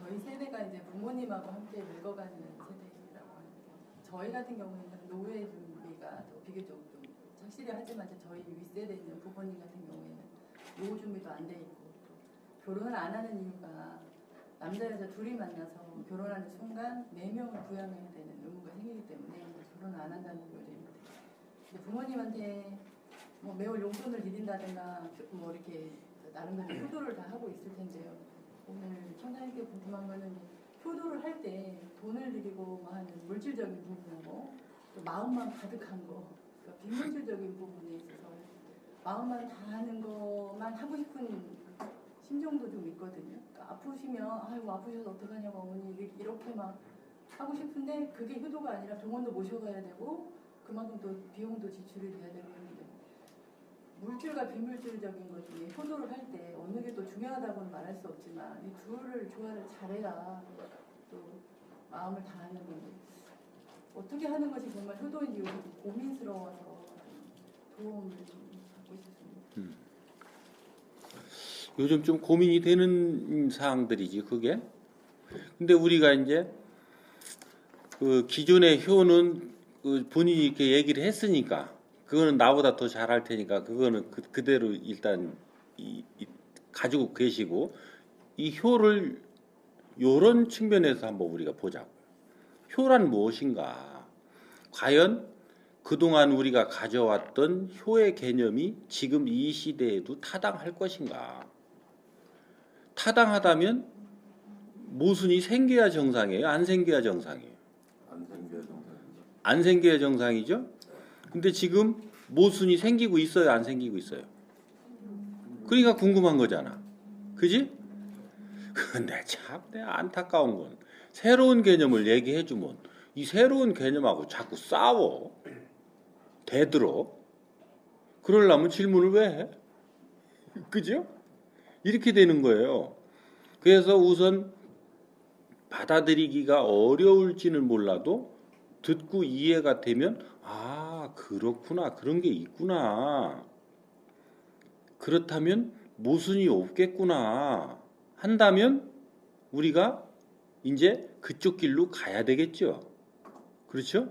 저희 세대가 이제 부모님하고 함께 늙어가는 세대라고 하는데 저희 같은 경우에는 노후의 준비가 더 비교적 좀 착실히 하지만 이제 저희 윗세대 있는 부모님 같은 경우에는 노후 준비도 안 돼 있고 또 결혼을 안 하는 이유가 남자 여자 둘이 만나서 결혼하는 순간 4명을 부양해야 되는 의무가 생기기 때문에 결혼을 안 한다는 요즘인데 부모님한테 뭐 매월 용돈을 드린다든가 뭐 이렇게 나름대로 효도를 다 하고 있을 텐데요. 오늘 청장님께 궁금한 거는 효도를 할 때 돈을 드리고 뭐 하는 물질적인 부분하고 또 마음만 가득한 거, 그러니까 비물질적인 부분에 있어서 마음만 다하는 것만 하고 싶은 심정도 좀 있거든요. 그러니까 아프시면 아이고 아프셔서 어떡하냐고 어머니 이렇게 막 하고 싶은데 그게 효도가 아니라 병원도 모셔가야 되고 그만큼 또 비용도 지출이 돼야 되고 하는데 물질과 비물질적인 것 중에 효도를 할 때 어느 게 또 중요하다고는 말할 수 없지만 이 둘을 조화를 잘해야 또 마음을 다하는 건데 어떻게 하는 것이 정말 효도인지 요즘 고민스러워서 도움을 좀 받고 싶습니다. 요즘 좀 고민이 되는 사항들이지 그게. 근데 우리가 이제 그 기존의 효는 그 본인이 이렇게 얘기를 했으니까 그거는 나보다 더 잘할 테니까 그거는 그대로 일단 가지고 계시고 이 효를 요런 측면에서 한번 우리가 보자고. 효란 무엇인가? 과연 그동안 우리가 가져왔던 효의 개념이 지금 이 시대에도 타당할 것인가? 타당하다면 모순이 생겨야 정상이에요? 안 생겨야 정상이에요? 안 생겨야 정상이죠. 안 생겨야 정상이죠? 근데 지금 모순이 생기고 있어요? 안 생기고 있어요? 그러니까 궁금한 거잖아. 그지? 근데 참 내가 안타까운 건 새로운 개념을 얘기해주면 이 새로운 개념하고 자꾸 싸워. 대들어. 그러려면 질문을 왜 해? 그죠? 이렇게 되는 거예요. 그래서 우선 받아들이기가 어려울지는 몰라도 듣고 이해가 되면 아 그렇구나 그런 게 있구나 그렇다면 모순이 없겠구나 한다면 우리가 이제 그쪽 길로 가야 되겠죠. 그렇죠?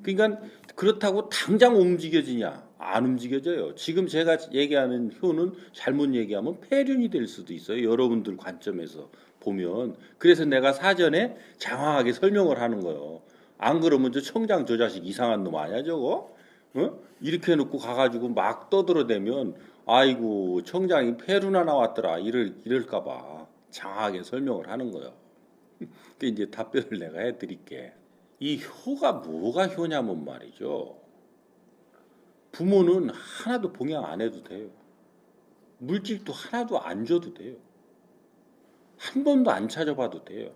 그러니까 그렇다고 당장 움직여지냐? 안 움직여져요. 지금 제가 얘기하는 효는 잘못 얘기하면 폐륜이 될 수도 있어요. 여러분들 관점에서 보면. 그래서 내가 사전에 장황하게 설명을 하는 거예요. 안 그러면 저 청장 저 자식 이상한 놈 아니야 저거? 어? 이렇게 해놓고 가가지고 막 떠들어대면 아이고 청장이 폐륜 하나 왔더라 이럴까 봐 장황하게 설명을 하는 거예요. 그 이제 답변을 내가 해드릴게. 이 효가 뭐가 효냐면 말이죠. 부모는 하나도 봉양 안 해도 돼요. 물질도 하나도 안 줘도 돼요. 한 번도 안 찾아봐도 돼요.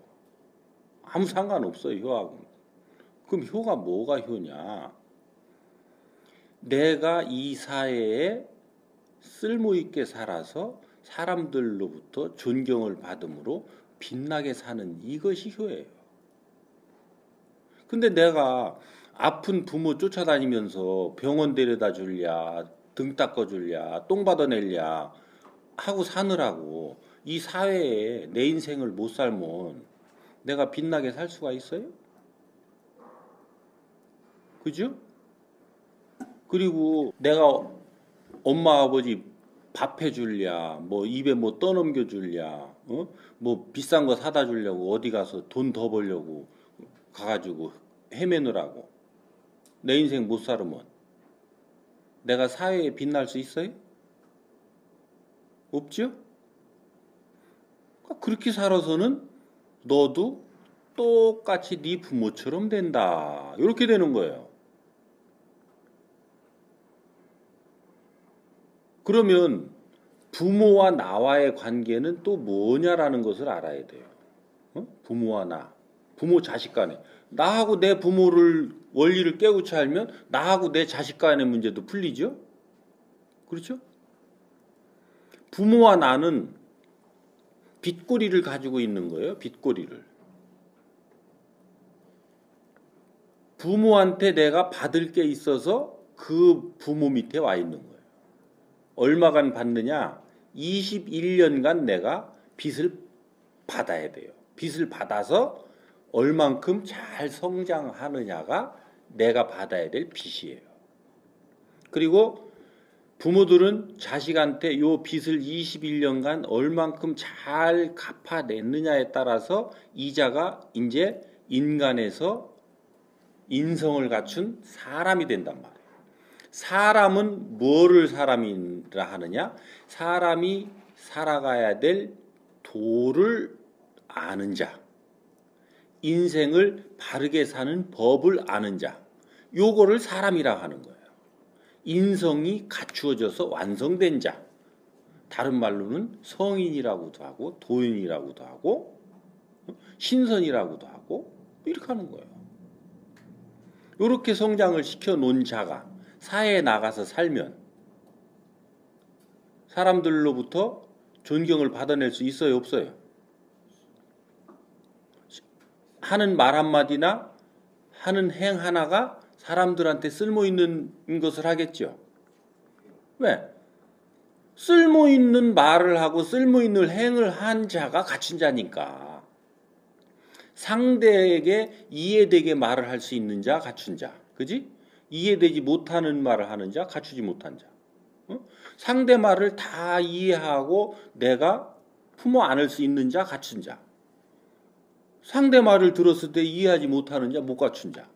아무 상관없어요 효하고는. 그럼 효가 뭐가 효냐? 내가 이 사회에 쓸모있게 살아서 사람들로부터 존경을 받음으로 빛나게 사는 이것이 효예요. 근데 내가 아픈 부모 쫓아다니면서 병원 데려다 줄랴, 등 닦아 줄랴, 똥 받아낼랴 하고 사느라고 이 사회에 내 인생을 못 살면 내가 빛나게 살 수가 있어요? 그죠? 그리고 내가 엄마 아버지 밥 해줄랴, 뭐 입에 뭐 떠넘겨 줄랴, 뭐 비싼 거 사다 주려고 어디 가서 돈 더 벌려고 가가지고 헤매느라고 내 인생 못 살으면 내가 사회에 빛날 수 있어요? 없죠? 그렇게 살아서는 너도 똑같이 네 부모처럼 된다. 이렇게 되는 거예요. 그러면 부모와 나와의 관계는 또 뭐냐라는 것을 알아야 돼요. 부모와 나, 부모 자식 간에. 나하고 내 부모를 원리를 깨우쳐 알면 나하고 내 자식 간의 문제도 풀리죠. 그렇죠? 부모와 나는 빚꼬리를 가지고 있는 거예요. 빚꼬리를. 부모한테 내가 받을 게 있어서 그 부모 밑에 와 있는 거예요. 얼마간 받느냐? 21년간 내가 빚을 받아야 돼요. 빚을 받아서 얼만큼 잘 성장하느냐가 내가 받아야 될 빚이에요. 그리고 부모들은 자식한테 요 빚을 21년간 얼만큼 잘 갚아냈느냐에 따라서 이자가 이제 인간에서 인성을 갖춘 사람이 된단 말이에요. 사람은 뭐를 사람이라 하느냐? 사람이 살아가야 될 도를 아는 자, 인생을 바르게 사는 법을 아는 자, 요거를 사람이라 하는 거예요. 인성이 갖추어져서 완성된 자, 다른 말로는 성인이라고도 하고 도인이라고도 하고 신선이라고도 하고 이렇게 하는 거예요. 이렇게 성장을 시켜놓은 자가 사회에 나가서 살면 사람들로부터 존경을 받아낼 수 있어요, 없어요? 하는 말 한마디나 하는 행 하나가 사람들한테 쓸모있는 것을 하겠죠. 왜? 쓸모있는 말을 하고 쓸모있는 행을 한 자가 갖춘 자니까. 상대에게 이해되게 말을 할 수 있는 자, 갖춘 자. 그지? 이해되지 못하는 말을 하는 자, 갖추지 못한 자. 상대 말을 다 이해하고 내가 품어 안을 수 있는 자, 갖춘 자. 상대 말을 들었을 때 이해하지 못하는 자, 못 갖춘 자.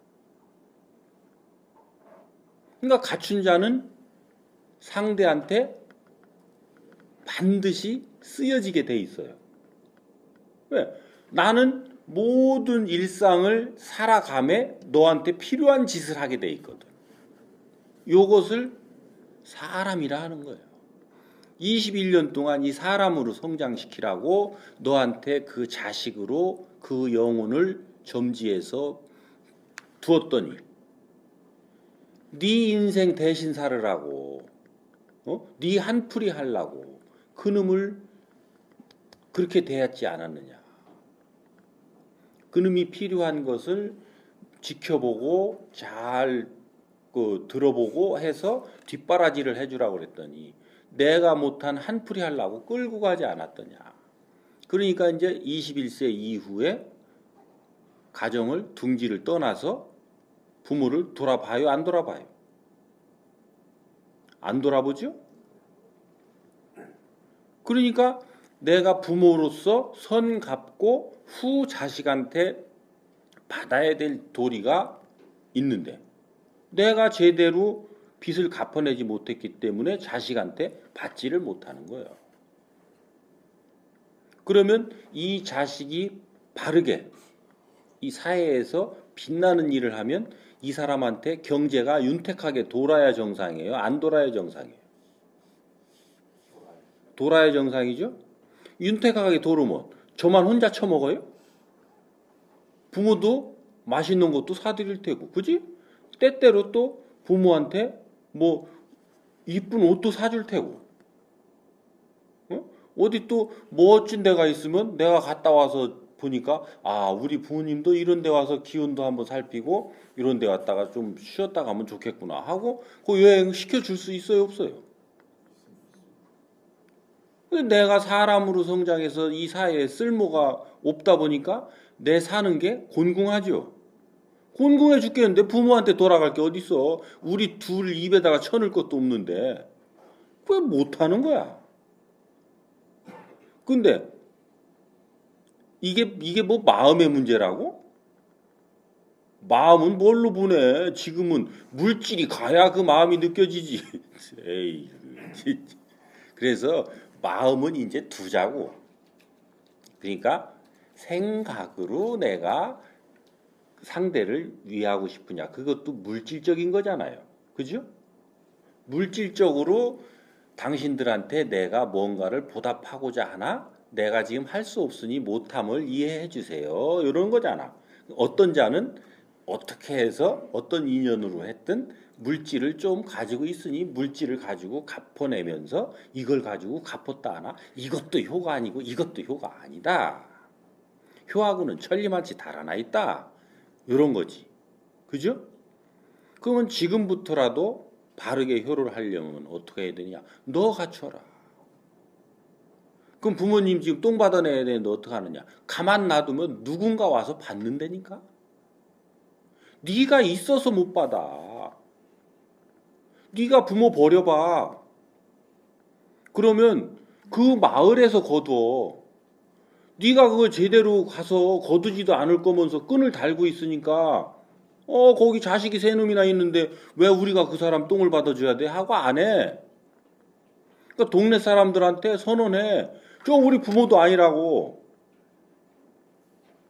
그러니까 갖춘 자는 상대한테 반드시 쓰여지게 돼 있어요. 왜? 나는 모든 일상을 살아감에 너한테 필요한 짓을 하게 돼 있거든. 요것을 사람이라 하는 거예요. 21년 동안 이 사람으로 성장시키라고 너한테 그 자식으로 그 영혼을 점지해서 두었더니 네 인생 대신 살으라고 네 한풀이 하려고 그놈을 그렇게 대했지 않았느냐. 그놈이 필요한 것을 지켜보고 잘 들어보고 해서 뒷바라지를 해주라고 그랬더니 내가 못한 한풀이 하려고 끌고 가지 않았더냐. 그러니까 이제 21세 이후에 가정을 둥지를 떠나서 부모를 돌아봐요, 안 돌아봐요? 안 돌아보죠? 그러니까 내가 부모로서 선 갚고 후 자식한테 받아야 될 도리가 있는데 내가 제대로 빚을 갚아내지 못했기 때문에 자식한테 받지를 못하는 거예요. 그러면 이 자식이 바르게 이 사회에서 빛나는 일을 하면 이 사람한테 경제가 윤택하게 돌아야 정상이에요? 안 돌아야 정상이에요? 돌아야 정상이죠? 윤택하게 돌으면 저만 혼자 처먹어요? 부모도 맛있는 것도 사드릴 테고, 그지? 때때로 또 부모한테 뭐 이쁜 옷도 사줄 테고, 어디 또 멋진 데가 있으면 내가 갔다 와서 보니까 아 우리 부모님도 이런 데 와서 기운도 한번 살피고 이런 데 왔다가 좀 쉬었다 가면 좋겠구나 하고 그 여행 시켜줄 수 있어요, 없어요? 내가 사람으로 성장해서 이 사회에 쓸모가 없다 보니까 내 사는 게 곤궁하죠. 곤궁해 죽겠는데 부모한테 돌아갈 게 어딨어. 우리 둘 입에다가 쳐넣을 것도 없는데 왜 못하는 거야. 근데 이게 뭐 마음의 문제라고? 마음은 뭘로 보내? 지금은 물질이 가야 그 마음이 느껴지지. 에이, 그래서 마음은 이제 두자고. 그러니까 생각으로 내가 상대를 위하고 싶으냐. 그것도 물질적인 거잖아요. 그죠? 물질적으로 당신들한테 내가 뭔가를 보답하고자 하나 내가 지금 할 수 없으니 못함을 이해해 주세요. 이런 거잖아. 어떤 자는 어떻게 해서 어떤 인연으로 했든 물질을 좀 가지고 있으니 물질을 가지고 갚아내면서 이걸 가지고 갚았다 하나 이것도 효가 아니고 이것도 효가 아니다. 효하고는 천리만치 달아나 있다. 이런 거지. 그죠? 그러면 지금부터라도 바르게 효를 하려면 어떻게 해야 되냐? 너 갖춰라. 그럼 부모님 지금 똥 받아내야 되는데 어떻게 하느냐? 가만 놔두면 누군가 와서 받는다니까? 네가 있어서 못 받아. 네가 부모 버려봐. 그러면 그 마을에서 거둬. 네가 그거 제대로 가서 거두지도 않을 거면서 끈을 달고 있으니까 거기 자식이 세 놈이나 있는데 왜 우리가 그 사람 똥을 받아줘야 돼? 하고 안 해. 그러니까 동네 사람들한테 선언해. 저 우리 부모도 아니라고.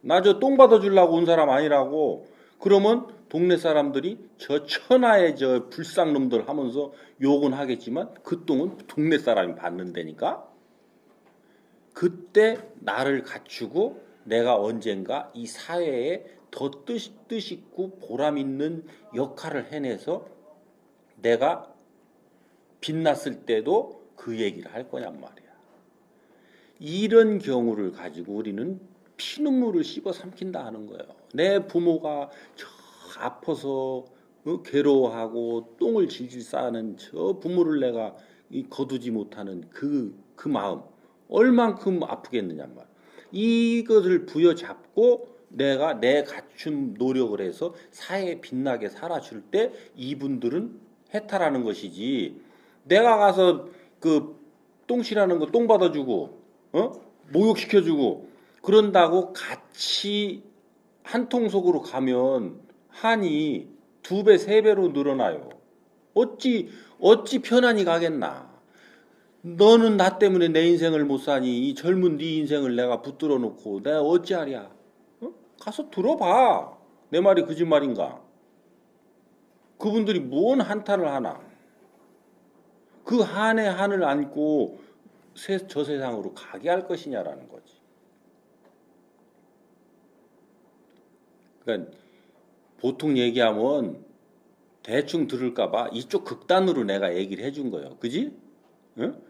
나 저 똥 받아주려고 온 사람 아니라고. 그러면 동네 사람들이 저 천하의 저 불쌍놈들 하면서 욕은 하겠지만 그 똥은 동네 사람이 받는다니까. 그때 나를 갖추고 내가 언젠가 이 사회에 더 뜻있고 보람 있는 역할을 해내서 내가 빛났을 때도 그 얘기를 할 거냔 말이야. 이런 경우를 가지고 우리는 피눈물을 씹어 삼킨다 하는 거예요. 내 부모가 저 아파서 괴로워하고 똥을 질질 싸는 저 부모를 내가 거두지 못하는 그 마음 얼만큼 아프겠느냐 말이야. 이것을 부여잡고 내가 내 갖춘 노력을 해서 사회에 빛나게 살아줄 때 이분들은 해탈하는 것이지. 내가 가서 그 똥실하는 거 똥 받아주고 목욕시켜주고 그런다고 같이 한 통속으로 가면 한이 2배, 3배로 늘어나요. 어찌 편안히 가겠나. 너는 나 때문에 내 인생을 못 사니 이 젊은 네 인생을 내가 붙들어 놓고 내가 어찌하랴. 가서 들어봐. 내 말이 거짓말인가. 그분들이 뭔 한탄을 하나. 그 한의 한을 안고 저 세상으로 가게 할 것이냐라는 거지. 그러니까 보통 얘기하면 대충 들을까봐 이쪽 극단으로 내가 얘기를 해준 거예요. 그지? 응?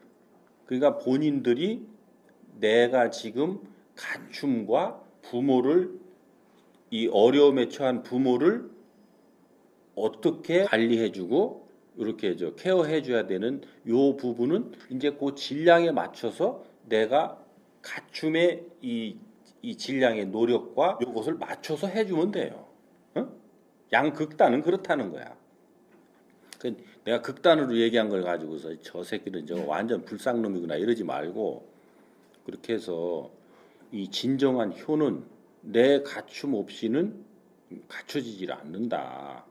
그러니까 본인들이 내가 지금 갖춤과 부모를 이 어려움에 처한 부모를 어떻게 관리해주고 이렇게 케어해줘야 되는 요 부분은 이제 그 질량에 맞춰서 내가 갖춤의 이 질량의 노력과 요것을 맞춰서 해주면 돼요. 어? 양극단은 그렇다는 거야. 내가 극단으로 얘기한 걸 가지고서 저 새끼는 저거 완전 불쌍놈이구나 이러지 말고 그렇게 해서 이 진정한 효는 내 갖춤 없이는 갖춰지질 않는다.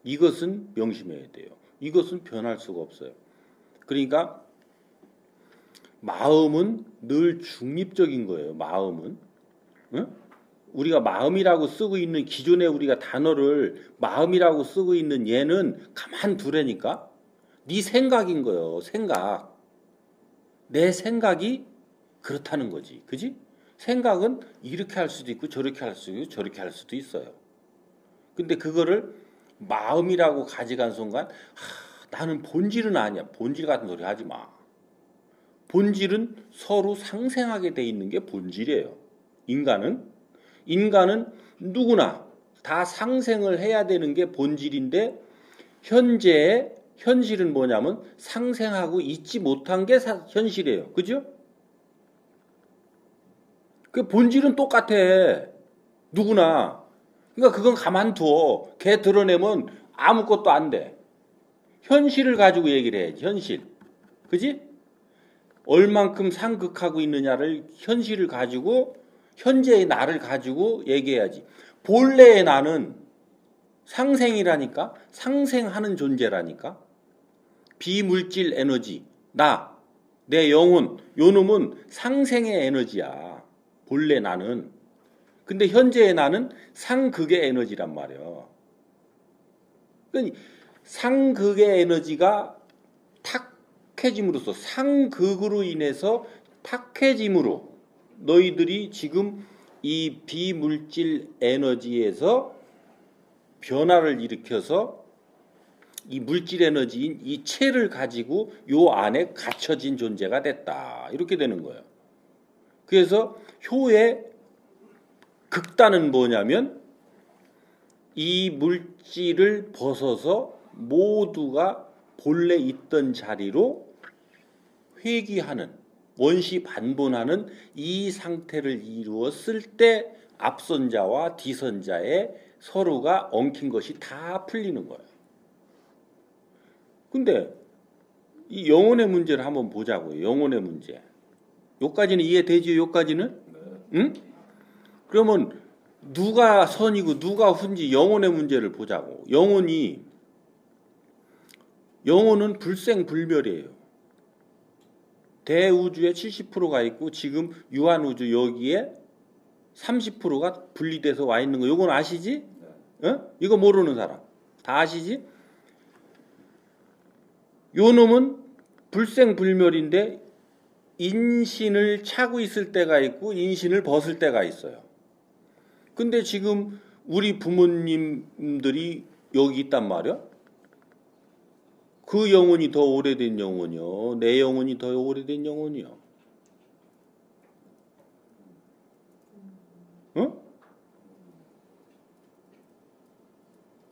이것은 명심해야 돼요. 이것은 변할 수가 없어요. 그러니까 마음은 늘 중립적인 거예요. 마음은. 응? 우리가 마음이라고 쓰고 있는 기존에 우리가 단어를 마음이라고 쓰고 있는 얘는 가만 두라니까. 네 생각인 거예요. 생각. 내 생각이 그렇다는 거지. 그지? 생각은 이렇게 할 수도 있고 저렇게 할 수도 있고 저렇게 할 수도 있어요. 근데 그거를 마음이라고 가져간 순간 나는 본질은 아니야. 본질 같은 소리 하지 마. 본질은 서로 상생하게 돼 있는 게 본질이에요. 인간은 누구나 다 상생을 해야 되는 게 본질인데 현재의 현실은 뭐냐면 상생하고 있지 못한 게 현실이에요. 그죠? 그 본질은 똑같아. 누구나. 그러니까 그건 가만둬. 걔 드러내면 아무것도 안 돼. 현실을 가지고 얘기를 해야지. 현실. 그지? 얼만큼 상극하고 있느냐를 현실을 가지고 현재의 나를 가지고 얘기해야지. 본래의 나는 상생이라니까. 상생하는 존재라니까. 비물질 에너지. 나. 내 영혼. 요 놈은 상생의 에너지야. 본래 나는. 근데 현재의 나는 상극의 에너지란 말이야. 그러니까 상극의 에너지가 탁해짐으로써 상극으로 인해서 탁해짐으로 너희들이 지금 이 비물질 에너지에서 변화를 일으켜서 이 물질 에너지인 이 체를 가지고 요 안에 갇혀진 존재가 됐다. 이렇게 되는 거예요. 그래서 효의 극단은 뭐냐면 이 물질을 벗어서 모두가 본래 있던 자리로 회귀하는 원시 반본하는 이 상태를 이루었을 때 앞선자와 뒤선자의 서로가 엉킨 것이 다 풀리는 거예요. 근데 이 영혼의 문제를 한번 보자고요. 영혼의 문제. 요까지는 이해되지요? 요까지는? 응? 그러면 누가 선이고 누가 훈지 영혼의 문제를 보자고. 영혼은 불생불멸이에요. 대우주에 70%가 있고 지금 유한우주 여기에 30%가 분리돼서 와 있는 거. 요건 아시지? 어? 이거 모르는 사람 다 아시지? 요 놈은 불생불멸인데 인신을 차고 있을 때가 있고 인신을 벗을 때가 있어요. 근데 지금 우리 부모님들이 여기 있단 말이야. 그 영혼이 더 오래된 영혼이요. 내 영혼이 더 오래된 영혼이요. 어?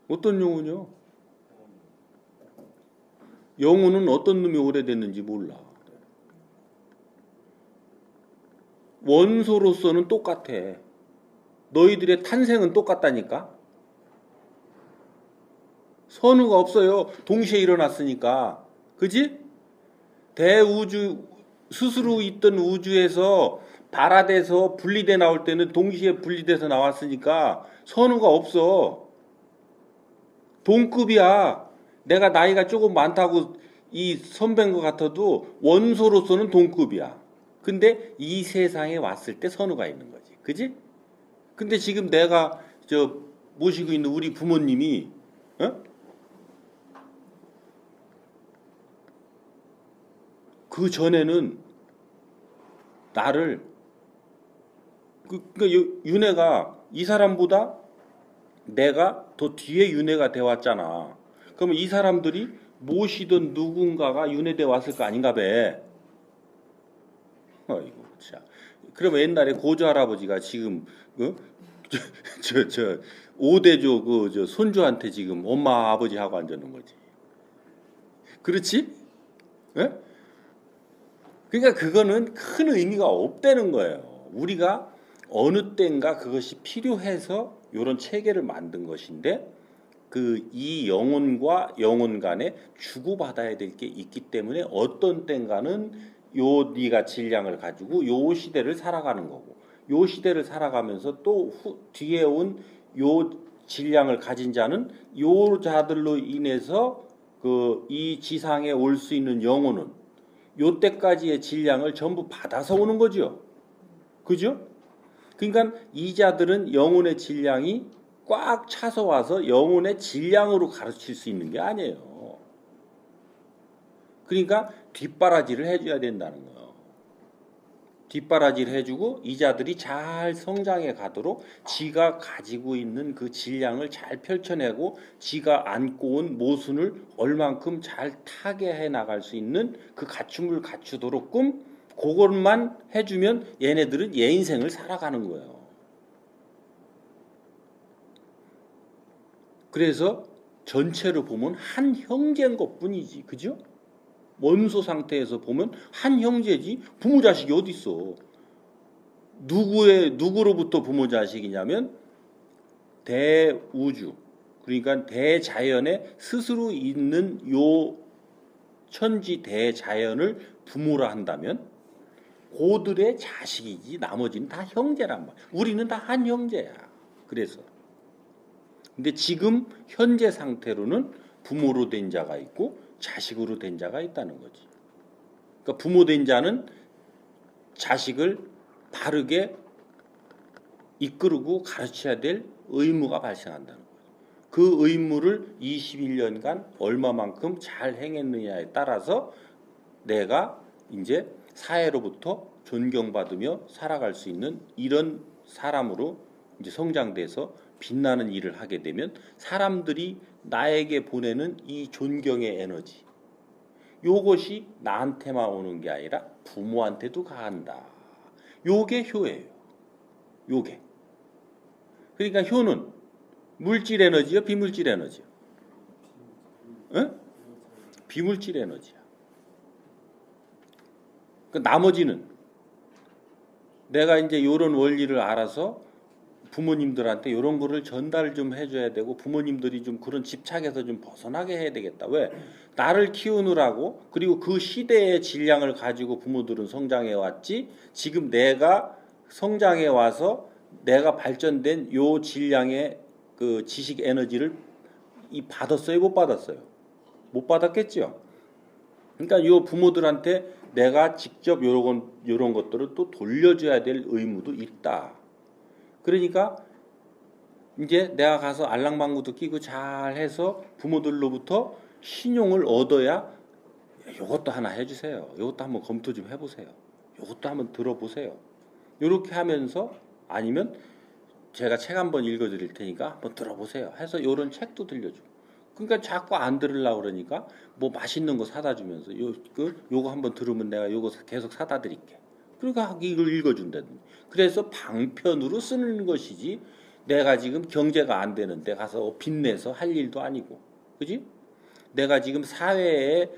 어떤 영혼이요? 영혼은 어떤 놈이 오래됐는지 몰라. 원소로서는 똑같아. 너희들의 탄생은 똑같다니까. 선우가 없어요. 동시에 일어났으니까. 그지? 대우주 스스로 있던 우주에서 발화돼서 분리돼 나올 때는 동시에 분리돼서 나왔으니까 선우가 없어. 동급이야. 내가 나이가 조금 많다고 이 선배인 것 같아도 원소로서는 동급이야. 근데 이 세상에 왔을 때 선우가 있는 거지. 그지? 근데 지금 내가 모시고 있는 우리 부모님이 그 전에는 나를 그러니까 윤회가 이 사람보다 내가 더 뒤에 윤회가 돼 왔잖아. 그러면 이 사람들이 모시던 누군가가 윤회돼 왔을 거 아닌가 봐. 아이고 참. 그러면 옛날에 고조 할아버지가 지금 저 5대조 저 손주한테 지금 엄마 아버지 하고 앉아는 거지. 그렇지? 예? 그러니까 그거는 큰 의미가 없다는 거예요. 우리가 어느 때인가 그것이 필요해서 이런 체계를 만든 것인데 이 영혼과 영혼 간에 주고받아야 될 게 있기 때문에 어떤 때인가는 네가 질량을 가지고 요 시대를 살아가는 거고 요 시대를 살아가면서 또 뒤에 온 요 질량을 가진 자는 요 자들로 인해서 이 지상에 올 수 있는 영혼은 요 때까지의 질량을 전부 받아서 오는 거죠. 그죠? 그러니까 이 자들은 영혼의 질량이 꽉 차서 와서 영혼의 질량으로 가르칠 수 있는 게 아니에요. 그러니까 뒷바라지를 해줘야 된다는 거예요. 뒷바라지를 해주고 이 자들이 잘 성장해 가도록 지가 가지고 있는 그 질량을 잘 펼쳐내고 지가 안고 온 모순을 얼만큼 잘 타게 해 나갈 수 있는 그 갖춤을 갖추도록끔 그것만 해주면 얘네들은 얘 인생을 살아가는 거예요. 그래서 전체로 보면 한 형제인 것뿐이지, 그죠? 원소 상태에서 보면 한 형제지 부모 자식이 어디 있어? 누구로부터 부모 자식이냐면 대우주, 그러니까 대자연에 스스로 있는 요 천지 대자연을 부모라 한다면 고들의 자식이지 나머지는 다 형제란 말. 우리는 다 한 형제야. 그래서 근데 지금 현재 상태로는 부모로 된 자가 있고 자식으로 된 자가 있다는 거지. 그러니까 부모 된 자는 자식을 바르게 이끌고 가르쳐야 될 의무가 발생한다는 거죠. 그 의무를 21년간 얼마만큼 잘 행했느냐에 따라서 내가 이제 사회로부터 존경받으며 살아갈 수 있는 이런 사람으로 이제 성장돼서 빛나는 일을 하게 되면 사람들이 나에게 보내는 이 존경의 에너지, 요것이 나한테만 오는 게 아니라 부모한테도 간다. 요게 효예요. 요게. 그러니까 효는 물질 에너지요, 비물질 에너지요? 비물질 에너지야. 그 나머지는 내가 이제 이런 원리를 알아서 부모님들한테 이런 거를 전달을 좀 해줘야 되고 부모님들이 좀 그런 집착에서 좀 벗어나게 해야 되겠다. 왜? 나를 키우느라고 그리고 그 시대의 질량을 가지고 부모들은 성장해 왔지. 지금 내가 성장해 와서 내가 발전된 요 질량의 그 지식 에너지를 받았어요, 못 받았어요? 못 받았겠죠. 그러니까 요 부모들한테 내가 직접 요런 것들을 또 돌려줘야 될 의무도 있다. 그러니까 이제 내가 가서 알랑방구도 끼고 잘 해서 부모들로부터 신용을 얻어야 요것도 하나 해주세요. 요것도 한번 검토 좀 해보세요. 요것도 한번 들어보세요. 요렇게 하면서 아니면 제가 책 한번 읽어드릴 테니까 한번 들어보세요. 해서 요런 책도 들려주고. 그러니까 자꾸 안 들으려고 그러니까 뭐 맛있는 거 사다 주면서 요거 한번 들으면 내가 요거 계속 사다 드릴게. 그러니까 이걸 읽어준다든지. 그래서 방편으로 쓰는 것이지 내가 지금 경제가 안 되는데 가서 빚내서 할 일도 아니고. 그지? 내가 지금 사회에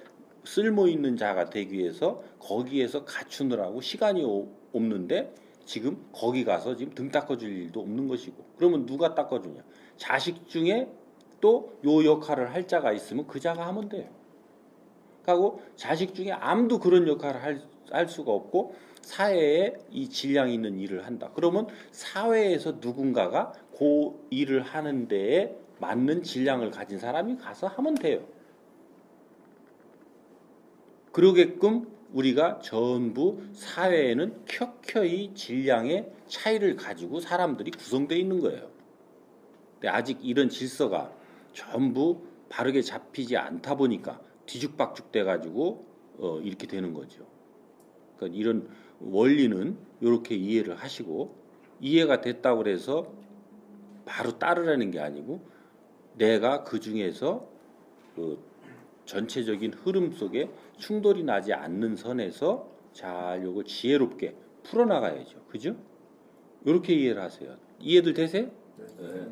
쓸모 있는 자가 되기 위해서 거기에서 갖추느라고 시간이 없는데 지금 거기 가서 지금 등 닦아줄 일도 없는 것이고. 그러면 누가 닦아주냐? 자식 중에 또 요 역할을 할 자가 있으면 그 자가 하면 돼요. 하고 자식 중에 아무도 그런 역할을 할 수가 없고 사회에 이 질량 있는 일을 한다. 그러면 사회에서 누군가가 그 일을 하는 데에 맞는 질량을 가진 사람이 가서 하면 돼요. 그러게끔 우리가 전부 사회에는 켜켜이 질량의 차이를 가지고 사람들이 구성되어 있는 거예요. 근데 아직 이런 질서가 전부 바르게 잡히지 않다 보니까 뒤죽박죽 돼가지고 이렇게 되는 거죠. 그러니까 이런 원리는 이렇게 이해를 하시고 이해가 됐다고 해서 바로 따르라는 게 아니고 내가 그 중에서 그 전체적인 흐름 속에 충돌이 나지 않는 선에서 잘 요거 지혜롭게 풀어나가야죠. 그죠? 이렇게 이해를 하세요. 이해들 되세요? 네.